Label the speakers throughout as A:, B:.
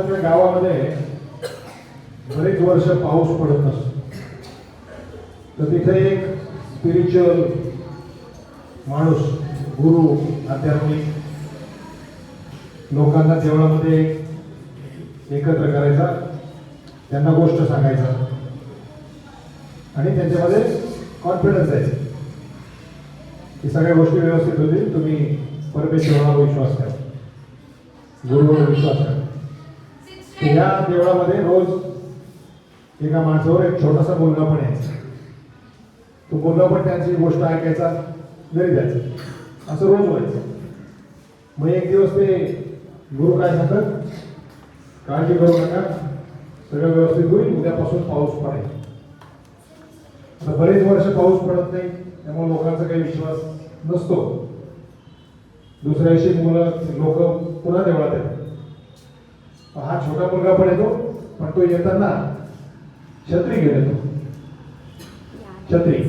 A: गावामध्ये बरेच वर्ष पाऊस पडत नसतो, तर तिथे एक स्पिरिच्युअल माणूस, गुरु, आध्यात्मिक लोकांना देवळामध्ये एकत्र करायचा, त्यांना गोष्ट सांगायचा आणि त्यांच्यामध्ये कॉन्फिडन्स द्यायचा की सगळ्या गोष्टी व्यवस्थित होतील, तुम्ही परमेश्वरावर विश्वास करा, गुरुवर विश्वास करा. या देवळामध्ये रोज एका माणसावर एक छोटासा मुलगा पण यायचा. तो मुलगा पण त्यांची गोष्ट ऐकायचा, घरी जायचं, असं रोज व्हायचं. मग एक दिवस ते गुरु काय सांगतात, काळजी करू नका, सगळं व्यवस्थित होईल, उद्यापासून पाऊस पडेल. आता बरेच वर्ष पाऊस पडत नाही, त्यामुळे लोकांचा काही विश्वास नसतो. दुसऱ्या दिवशी लोक पुन्हा देवळात येतात. हा छोटा मुलगा पण येतो, पण तो येताना छत्री घेऊन येतो. छत्री.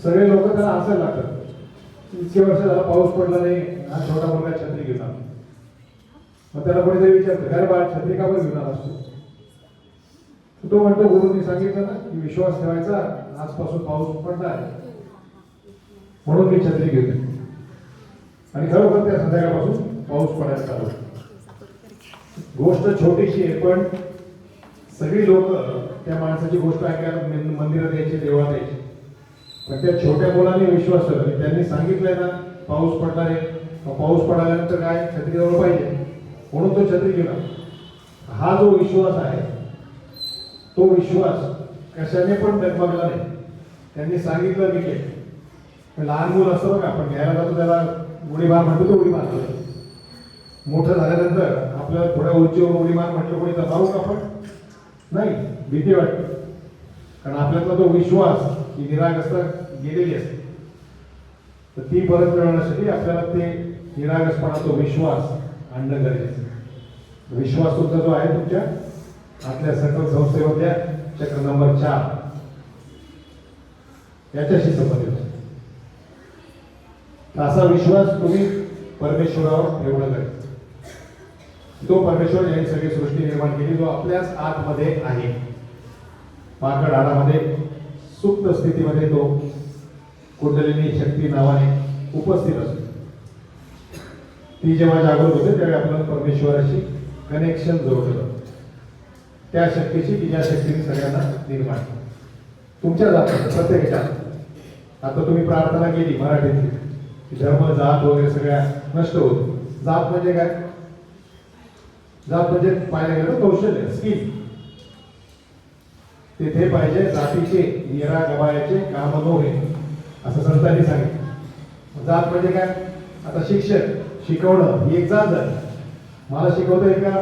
A: सगळे लोक त्याला हसायला लागतात, इतके वर्ष झाला पाऊस पडला नाही, हा छोटा मुलगा छत्री घेऊन आला. मग त्याला कोणीतरी विचारतं, अरे बाळ छत्री का पण घेऊन आला असतो? तो म्हणतो, गुरुनी सांगितलं ना की विश्वास ठेवायचा, आजपासून पाऊस पडणार म्हणून मी छत्री घेतो. आणि खरोखर त्या संध्याकाळपासून पाऊस पडायला चालू. गोष्ट छोटीशी आहे, पण सगळी लोक त्या माणसाची गोष्ट ऐकायला मंदिरात यायचे, देवळात यायचे. पण त्या छोट्या मुलाने विश्वास ठेवला. त्यांनी सांगितलंय ना पाऊस पडणार आहे, पाऊस पडाल्यानंतर काय छत्री जवळ पाहिजे, म्हणून तो छत्री घेऊन. हा जो विश्वास आहे, तो विश्वास कशाने पण डगमगला नाही. त्यांनी सांगितलं मी केलं. लहान मुल असतं बघा, आपण घ्यायला जातो, त्याला उडी मार म्हणतो, तो उडी मारतो. मोठं झाल्यानंतर आपल्याला थोड्या उंचीवर उडी मार म्हटलं, कोणी तर मारू का आपण? नाही, भीती वाटते. कारण आपल्यातला तो विश्वास ही निरागसता गेलेली असते. तर ती परत मिळवण्यासाठी आपल्याला ते निरागसपणा, तो विश्वास आणणं गरजेचं. विश्वास तुमचा जो आहे तुमच्या आपल्या सकल संस्थेमधल्या चक्र नंबर 4 याच्याशी संबंधित. असा विश्वास तुम्ही परमेश्वरावर ठेवणं गरजेचं. तो परमेश्वर यांनी सगळी सृष्टी निर्माण केली, जो आपल्याच आतमध्ये आहे. पाकड हाडामध्ये सुप्त स्थितीमध्ये तो कुंडलिनी शक्ती नावाने उपस्थित असतो. ती जेव्हा जागृत होते त्यावेळी आपल्याला परमेश्वराशी कनेक्शन जोडलं, त्या शक्तीशी की ज्या शक्तीने सगळ्यांना निर्माण तुमच्या जातात प्रत्येकाच्या. आता तुम्ही प्रार्थना केली मराठीतली, धर्म जात वगैरे सगळ्या नष्ट होत. जात म्हणजे काय? जात म्हणजे पाहायला गेलं कौशल्य, स्किल. तिथे पाहिजे जातीचे निरा गवायचे काम नव्हे, असं संतांनी सांगितलं. जात म्हणजे काय? आता शिक्षण, शिकवणं ही एक जात झाली. मला शिकवतंय का?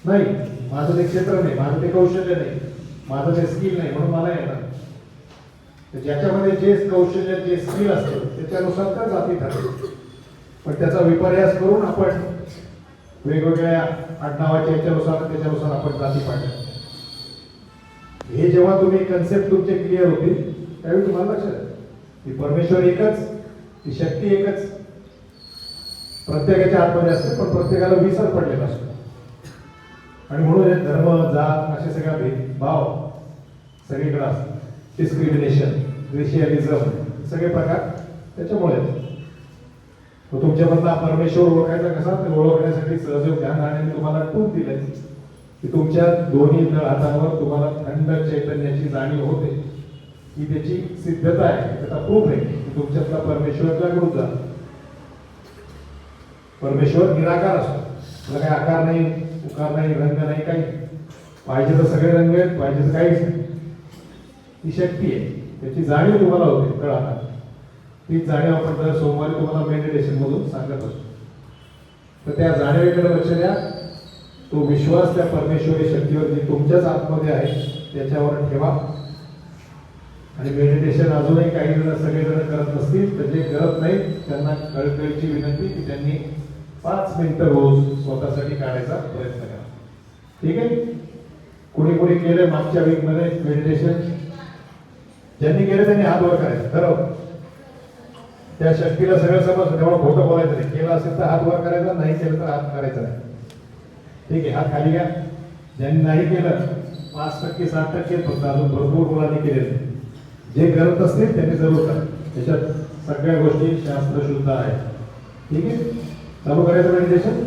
A: नाही, माझं ते क्षेत्र नाही, माझं ते कौशल्य नाही, माझं ते स्किल नाही, म्हणून मला येणार. ज्याच्यामध्ये जे कौशल्य, जे स्किल असतं त्याच्यानुसार त्या जाती ठरतात. पण त्याचा विपर्यास करून आपण वेगवेगळ्या आडनावाच्या याच्यानुसार त्याच्यानुसार आपण जाती पाडल्या. हे जेव्हा तुम्ही कन्सेप्ट तुमचे क्लिअर होतील त्यावेळी तुम्हाला लक्षात येईल की परमेश्वर एकच, ती शक्ती एकच प्रत्येकाच्या आतमध्ये असते, पण प्रत्येकाला विसर पडलेला असतो. आणि म्हणून हे धर्म, जात असे सगळ्या भेदभाव सगळीकडे असतात. डिस्क्रिमिनेशन, रेशियलिझम, सगळे प्रकार त्याच्यामुळे. तुमच्यामधला परमेश्वर ओळखायचा कसा, ते ओळखण्यासाठी सहयोग ध्यान आणि तुम्हाला टूप दिले की तुमच्या दोन्ही हातांवर तुम्हाला थंड चैतन्याची जाणीव होते, ही त्याची सिद्धता आहे, त्याचा प्रूफ आहे की तुमच्यातला परमेश्वर जागृत झाला. परमेश्वर निराकार असतो, त्याला काही आकार नाही, उकार नाही, रंग नाही, काही. पाहिजे तर सगळे रंग आहेत, पाहिजे तर काहीच नाही. ती शक्ती आहे, त्याची जाणीव तुम्हाला होते तळहातात. ती जाणीव आपण दर सोमवारी तुम्हाला मेडिटेशन मधून सांगत असतो. तर त्या जाणीवेकडे लक्ष द्या. तो विश्वास त्या परमेश्वरी शक्तीवर जी तुमच्याच आतमध्ये आहे त्याच्यावर ठेवा. आणि मेडिटेशन अजूनही काही जण, सगळेजण करत नसतील तर जे करत नाही त्यांना कळकळीची विनंती की त्यांनी 5 मिनिटं रोज स्वतःसाठी काढायचा प्रयत्न करा. ठीक आहे? कोणी कोणी केलं मागच्या वीकमध्ये मेडिटेशन, ज्यांनी केलं त्यांनी हात वर करायचा. ठरव, त्या शक्तीला सगळं समजतं, तेव्हा खोटं बोलायचं नाही. केलं असेल तर हात वर करायचा, नाही केलं तर हात करायचा नाही. ठीक आहे, हात खाली घ्या. ज्यांनी नाही केलं 5% 7% फक्त, अजून भरपूर मुलांनी केले. जे करत असतील त्यांनी जरूर करा. त्याच्यात सगळ्या गोष्टी शास्त्रशुद्ध आहे. ठीक आहे, चालू करायचं मेडिटेशन.